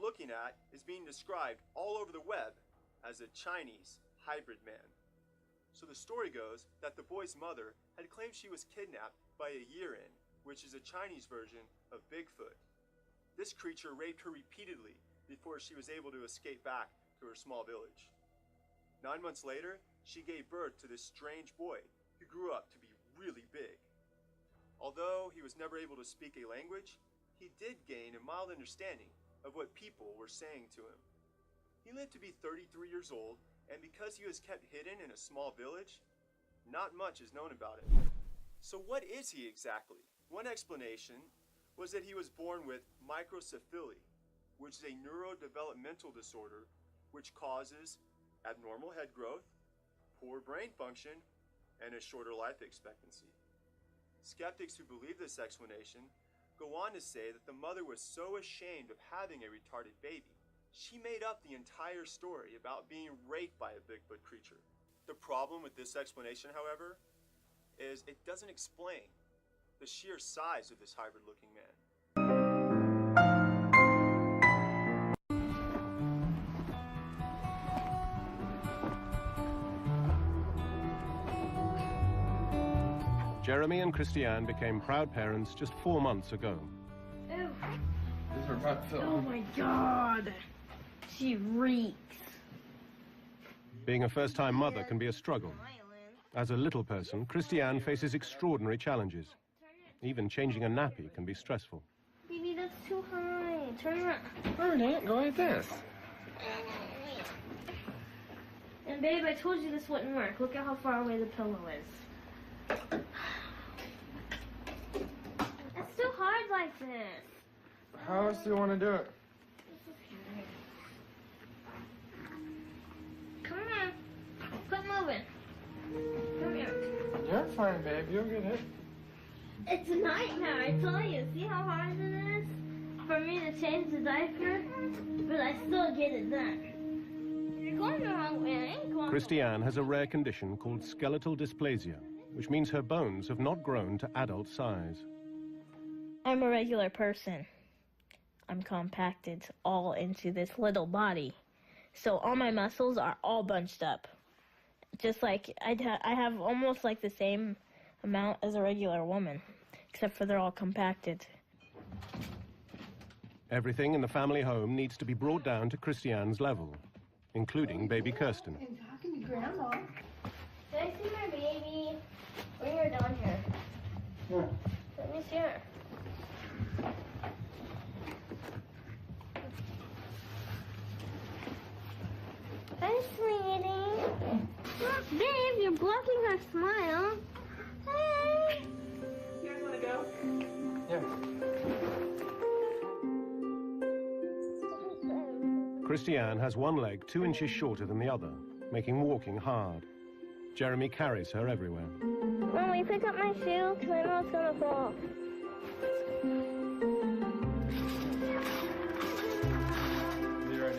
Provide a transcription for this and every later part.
looking at is being described all over the web as a Chinese hybrid man. So the story goes that the boy's mother had claimed she was kidnapped by a Yiren, which is a Chinese version of Bigfoot. This creature raped her repeatedly before she was able to escape back to her small village. 9 months later, she gave birth to this strange boy who grew up to be really big. Although he was never able to speak a language, he did gain a mild understanding of what people were saying to him. He lived to be 33 years old, and because he was kept hidden in a small village, not much is known about him. So what is he exactly? One explanation was that he was born with microcephaly, which is a neurodevelopmental disorder which causes abnormal head growth, poor brain function, and a shorter life expectancy. Skeptics who believe this explanation go on to say that the mother was so ashamed of having a retarded baby, she made up the entire story about being raped by a Bigfoot creature. The problem with this explanation, however, is it doesn't explain the sheer size of this hybrid-looking man. Jeremy and Christiane became proud parents just 4 months ago. Ew. These are about to Oh my God. She reeks. Being a first-time mother can be a struggle. As a little person, Christiane faces extraordinary challenges. Even changing a nappy can be stressful. Baby, that's too high. Turn around. Turn it, go like this. And babe, I told you this wouldn't work. Look at how far away the pillow is. It's too hard like this. How else do you want to do it? Come on. Quit moving. Come here. You're fine, babe. You'll get it. It's a nightmare, I tell you. See how hard it is for me to change the diaper? But I still get it done. You're going the wrong way. I ain't going. Christiane has a rare condition called skeletal dysplasia, which means her bones have not grown to adult size. I'm a regular person. I'm compacted all into this little body. So all my muscles are all bunched up. Just like I have almost like the same amount as a regular woman, except for they're all compacted. Everything in the family home needs to be brought down to Christiane's level, including baby Kirsten. And talking to Grandma. Can I see my baby? Bring her down here. Yeah. Let me see her. Hi, sweetie. Babe, you're blocking her smile. Hey. You guys want to go? Yeah. Christiane has one leg 2 inches shorter than the other, making walking hard. Jeremy carries her everywhere. Mommy, pick up my shoe, because I know it's going to fall.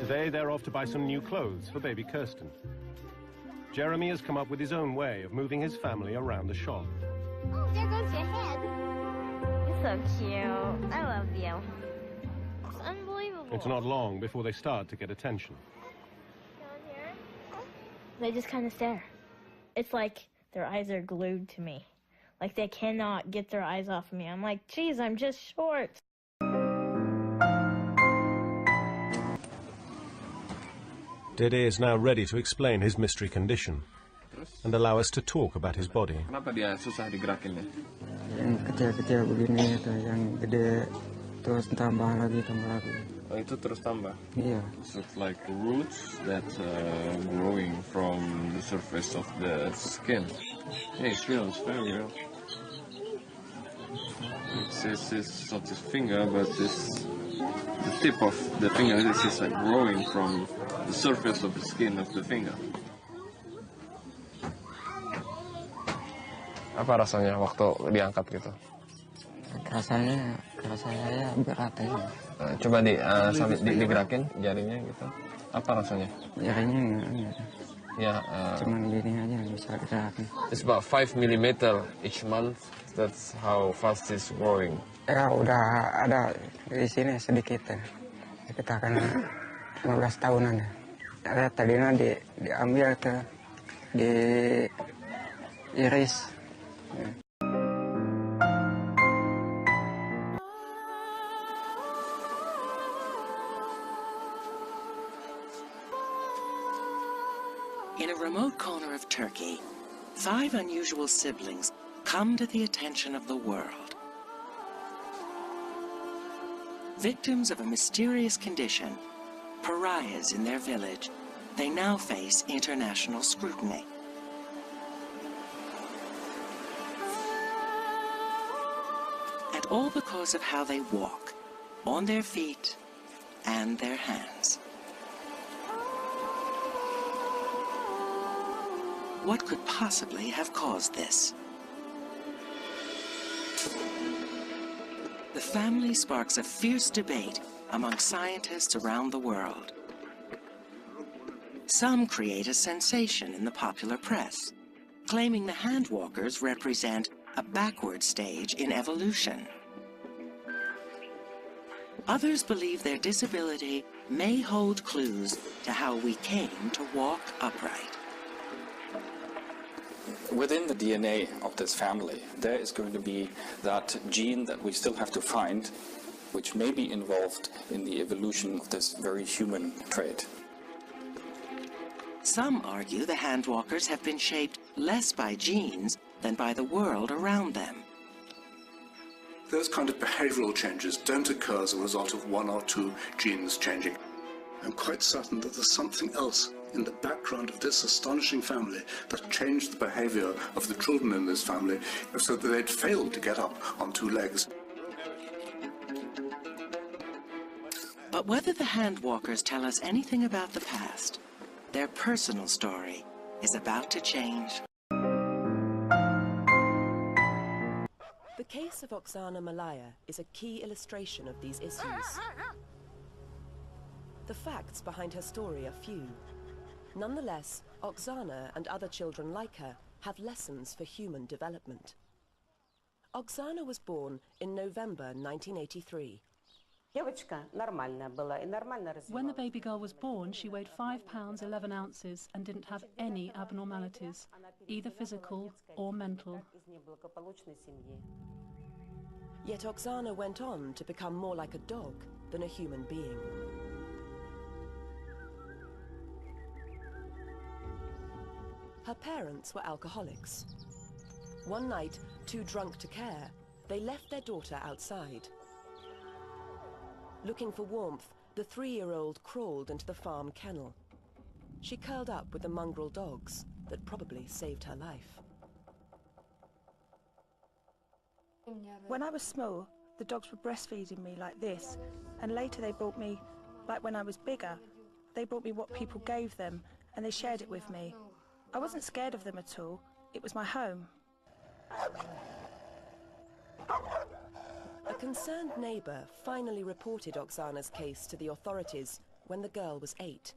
Today they're off to buy some new clothes for baby Kirsten. Jeremy has come up with his own way of moving his family around the shop. Oh, there goes your head. You're so cute. I love you. It's unbelievable. It's not long before they start to get attention. Down here? They just kind of stare. It's like their eyes are glued to me. Like they cannot get their eyes off of me. I'm like, geez, I'm just short. Dede is now ready to explain his mystery condition and allow us to talk about his body. Kenapa dia susah digerakinnya? Yang kecil-kecil begini itu, yang gede terus tambah lagi. Oh, itu terus tambah? Iya. So it's like roots that growing from the surface of the skin. Yeah, it's real. It's very real. It's not his finger, but the tip of the finger. This is like growing from the surface of the skin of the finger. Apa rasanya waktu diangkat gitu? Rasanya ya berat aja. Coba sambil digerakin jarinya gitu. Apa rasanya? Jarinya enggak. Ya, Cuman gini aja bisa digerakin. It's about 5 millimeter each month. That's how fast it's growing. Ya udah ada di sini sedikit ya. kita kan 15 tahunan ya. Tadinya diambil diiris. In a remote corner of Turkey, 5 unusual siblings come to the attention of the world. Victims of a mysterious condition, pariahs in their village, they now face international scrutiny. And all because of how they walk, on their feet and their hands. What could possibly have caused this? The family sparks a fierce debate among scientists around the world. Some create a sensation in the popular press, claiming the handwalkers represent a backward stage in evolution. Others believe their disability may hold clues to how we came to walk upright. Within the DNA of this family, there is going to be that gene that we still have to find, which may be involved in the evolution of this very human trait. Some argue the handwalkers have been shaped less by genes than by the world around them. Those kind of behavioral changes don't occur as a result of 1 or 2 genes changing. I'm quite certain that there's something else in the background of this astonishing family that changed the behavior of the children in this family so that they'd failed to get up on 2 legs. But whether the handwalkers tell us anything about the past, their personal story is about to change. The case of Oksana Malaya is a key illustration of these issues. The facts behind her story are few. Nonetheless, Oksana and other children like her have lessons for human development. Oksana was born in November 1983. When the baby girl was born, she weighed 5 pounds 11 ounces and didn't have any abnormalities, either physical or mental. Yet Oksana went on to become more like a dog than a human being. Her parents were alcoholics. One night, too drunk to care, they left their daughter outside. Looking for warmth, the 3-year-old crawled into the farm kennel. She curled up with the mongrel dogs that probably saved her life. When I was small, the dogs were breastfeeding me like this, and later they brought me, like when I was bigger, they brought me what people gave them, and they shared it with me. I wasn't scared of them at all. It was my home. A concerned neighbour finally reported Oksana's case to the authorities when the girl was 8.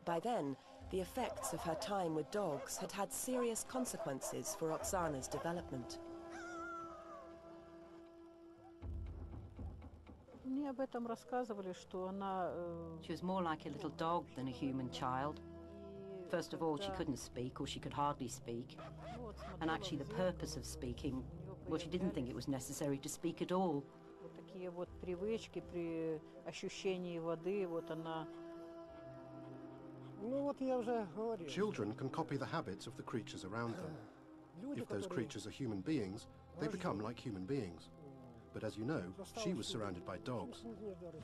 By then, the effects of her time with dogs had had serious consequences for Oksana's development. She was more like a little dog than a human child. First of all, she couldn't speak, or she could hardly speak. And actually the purpose of speaking, well, she didn't think it was necessary to speak at all. Children can copy the habits of the creatures around them. If those creatures are human beings, they become like human beings. But as you know, she was surrounded by dogs,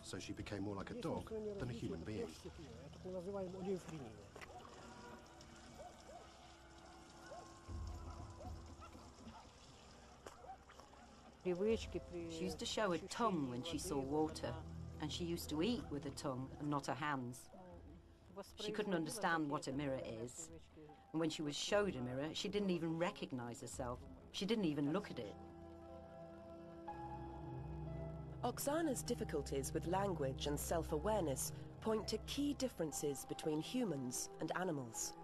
so she became more like a dog than a human being. She used to show her tongue when she saw water, and she used to eat with her tongue and not her hands. She couldn't understand what a mirror is, and when she was showed a mirror, she didn't even recognize herself. She didn't even look at it. Oksana's difficulties with language and self-awareness point to key differences between humans and animals.